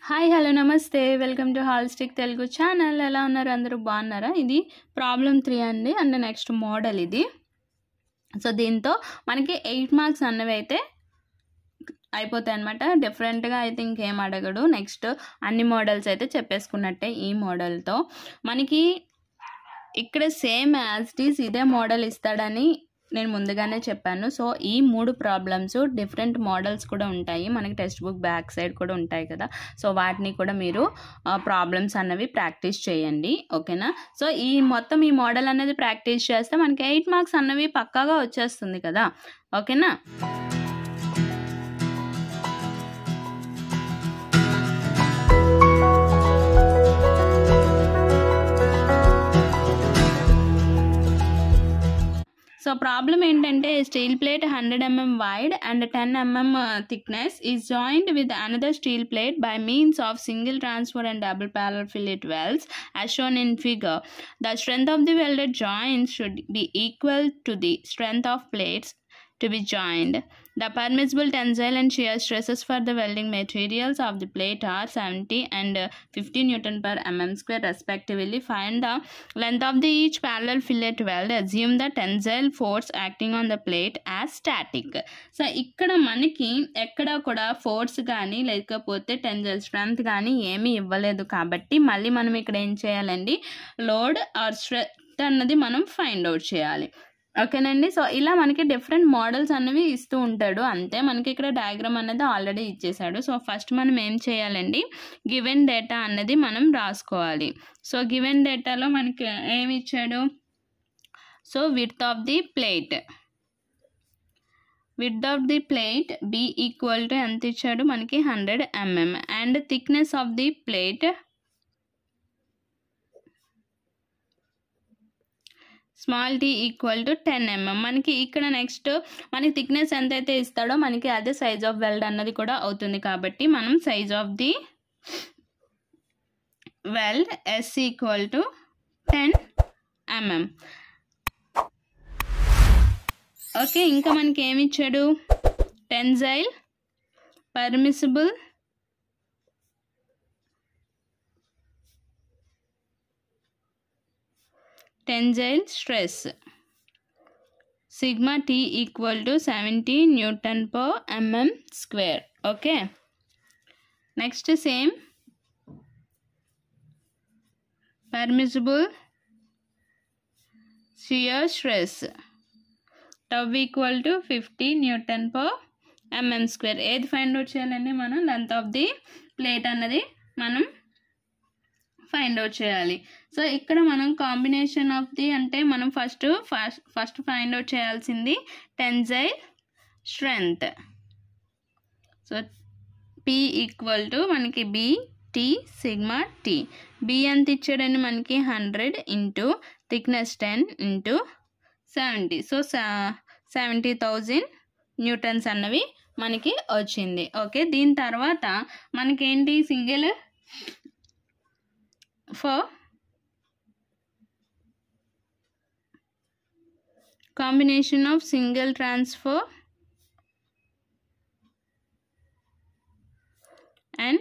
Hi hello నమస్తే welcome to హాల్స్టిక్ Telugu channel. ఎలా ఉన్నారు? అందరూ బాగున్నారా? ఇది ప్రాబ్లం 3 అండి, అండ్ నెక్స్ట్ మోడల్ ఇది. సో దీంతో మనకి 8 మార్క్స్ అన్నవి అయితే అయిపోతాయి అనమాట. డిఫరెంట్గా అయితే ఇంకేం అడగడు. నెక్స్ట్ అన్ని మోడల్స్ అయితే చెప్పేసుకున్నట్టే. ఈ మోడల్తో మనకి ఇక్కడ సేమ్ యాజ్ ఇట్ ఈస్ ఇదే మోడల్ ఇస్తాడని నేను ముందుగానే చెప్పాను. సో ఈ 3 ప్రాబ్లమ్స్ డిఫరెంట్ మోడల్స్ కూడా ఉంటాయి. మనకి టెక్స్ట్ బుక్ బ్యాక్ సైడ్ కూడా ఉంటాయి కదా. సో వాటిని కూడా మీరు ప్రాబ్లమ్స్ అన్నవి ప్రాక్టీస్ చేయండి, ఓకేనా. సో ఈ మోడల్ అనేది ప్రాక్టీస్ చేస్తే మనకి 8 మార్క్స్ అన్నవి పక్కాగా వచ్చేస్తుంది కదా, ఓకేనా. సో ప్రాబ్లం ఏంటంటే steel plate 100 mm wide and 10 mm thickness is joined with another steel plate by means of single transfer and double parallel fillet welds as shown in figure. The strength of the welded joints should be equal to the strength of plates to be joined. The permissible tensile and shear stresses for the welding materials of the plate are 70 and 50 Newton per mm square respectively. Find the length of the each parallel fillet weld. Assume the tensile force acting on the plate as static. So ఇక్కడ మనకి ఎక్కడ కూడా force కానీ లేకపోతే tensile strength కానీ ఏమీ ఇవ్వలేదు కాబట్టి మళ్ళీ మనం ఇక్కడ ఏం చేయాలండి, లోడ్ ఆర్ స్ట్రెంత్ అన్నది మనం ఫైండ్ అవుట్ చేయాలి, ఓకేనండి. సో ఇలా మనకి డిఫరెంట్ మోడల్స్ అనేవి ఇస్తూ ఉంటాడు అంతే. మనకి ఇక్కడ డయాగ్రామ్ అనేది ఆల్రెడీ ఇచ్చేసాడు. సో ఫస్ట్ మనం ఏం చేయాలండి, గివెన్ డేటా అన్నది మనం రాసుకోవాలి. సో గివెన్ డేటాలో మనకి ఏమి ఇచ్చాడు, so width of the plate B equal to ఎంత ఇచ్చాడు మనకి 100 mm and thickness of the plate small T equal to 10 mm. మనకి ఇక్కడ నెక్స్ట్ మనకి థిక్నెస్ ఎంతైతే ఇస్తాడో మనకి అదే సైజ్ ఆఫ్ వెల్డ్ అన్నది కూడా అవుతుంది కాబట్టి మనం size of the weld S equal to 10 mm. Okay, ఇంకా మనకి ఏమి ఇచ్చాడు, tensile, permissible, tensile stress sigma t equal to 70 Newton per mm square. Okay, next same permissible shear stress tau equal to 50 Newton per mm square. ఏది find out చేయాలండి, మనం length of the plate అన్నది మనం find out చేయాలి. So ఇక్కడ మనం combination of the అంటే మనం ఫస్ట్ ఫైండ్ అవుట్ చేయాల్సింది tensile strength. So P equal to మనకి B T sigma T. B ఎంత ఇచ్చాడని మనకి 100 into thickness 10 into 70. So 70,000 newtons అన్నవి మనకి వచ్చింది. ఓకే, దీని తర్వాత మనకేంటి, single for combination of single transfer and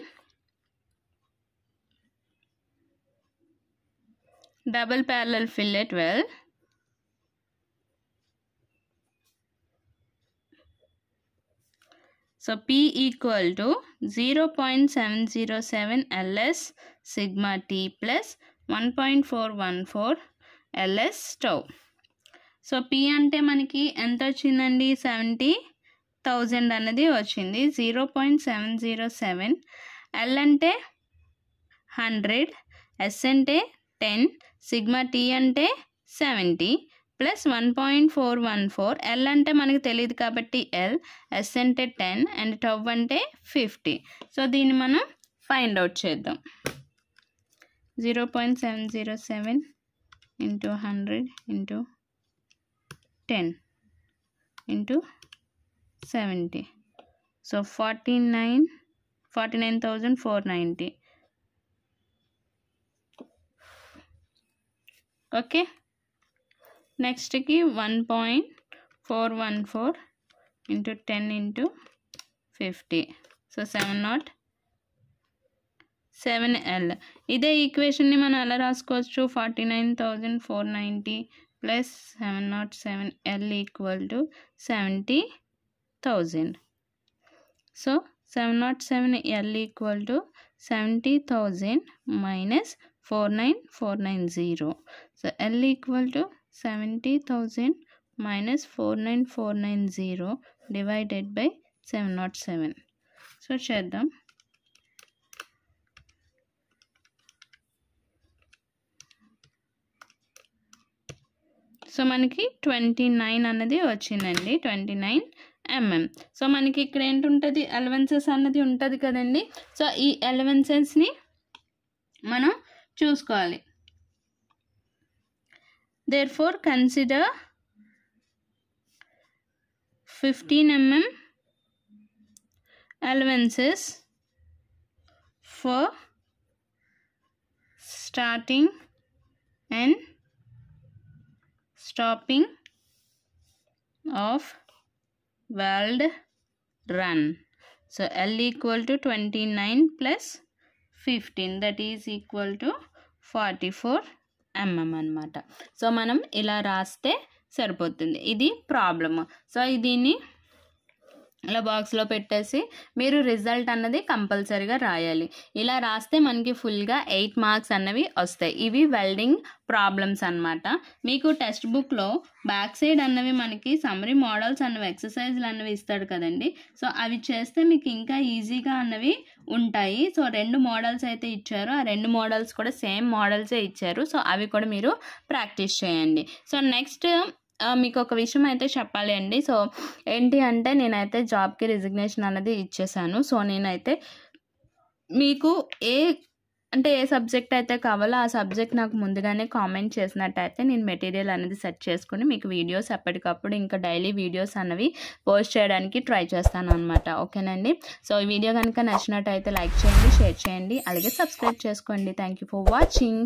double parallel fillet weld, so P equal to 0.707 LS sigma T plus 1.414 LS tau. So P అంటే మనకి ఎంత వచ్చిందండి, 70,000 అన్నది వచ్చింది. 0.707, L అంటే 100, S అంటే 10, సిగ్మా T అంటే 70 ప్లస్ 1.414. L అంటే మనకు తెలియదు కాబట్టి L, S అంటే 10 అండ్ టౌ అంటే 50. సో దీన్ని మనం ఫైండ్ అవుట్ చేద్దాం. 0.707 into 100 into 10 into 70. So 49,490. Okay, నెక్స్ట్కి 1.414 ఇంటూ 10 ఇంటూ 50. So 7 7L. ఇదే ఈక్వేషన్ని మనం ఎలా రాసుకోవచ్చు, 49,490 plus 707L equal to 70,000. So 707L equal to 70,000 minus 49490. So L equal to 70,000 minus 49490 divided by 707. So చేద్దాం. సో మనకి 29 అన్నది వచ్చిందండి, 29 mm. సో మనకి ఇక్కడ ఏంటుంటుంది, అలవెన్సెస్ అన్నది ఉంటుంది కదండి. సో ఈ అలవెన్సెస్ని మనం చూసుకోవాలి. therefore consider 15 mm allowances for starting and stopping of weld run. So L equal to 29 plus 15, that is equal to 44 mm అన్నమాట. సో మనం ఇలా రాస్తే సరిపోతుంది. ఇది ప్రాబ్లమ్. సో దీన్ని ఇలా బాక్స్లో పెట్టేసి మీరు రిజల్ట్ అన్నది కంపల్సరీగా రాయాలి. ఇలా రాస్తే మనకి ఫుల్గా 8 మార్క్స్ అన్నవి వస్తాయి. ఇవి వెల్డింగ్ ప్రాబ్లమ్స్ అన్నమాట. మీకు టెక్స్ట్ బుక్లో బ్యాక్ సైడ్ అన్నవి మనకి సమ్మరీ మోడల్స్ అన్నవి ఎక్సర్సైజ్లు అన్నవి ఇస్తాడు కదండి. సో అవి చేస్తే మీకు ఇంకా ఈజీగా అన్నవి ఉంటాయి. సో 2 మోడల్స్ అయితే ఇచ్చారు, ఆ 2 మోడల్స్ కూడా సేమ్ మోడల్సే ఇచ్చారు. సో అవి కూడా మీరు ప్రాక్టీస్ చేయండి. సో నెక్స్ట్ మీకు ఒక విషయం అయితే చెప్పాలి అండి. సో ఏంటి అంటే నేనైతే జాబ్కి రిజిగ్నేషన్ అనేది ఇచ్చేసాను. సో నేనైతే మీకు ఏ సబ్జెక్ట్ అయితే కావాలో ఆ సబ్జెక్ట్ నాకు ముందుగానే కామెంట్ చేసినట్టయితే నేను మెటీరియల్ అనేది సెట్ చేసుకుని మీకు వీడియోస్ ఎప్పటికప్పుడు ఇంకా డైలీ వీడియోస్ అన్నవి పోస్ట్ చేయడానికి ట్రై చేస్తాను అనమాట. ఓకేనండి. సో ఈ వీడియో కనుక నచ్చినట్టయితే లైక్ చేయండి, షేర్ చేయండి, అలాగే సబ్స్క్రైబ్ చేసుకోండి. Thank you for watching.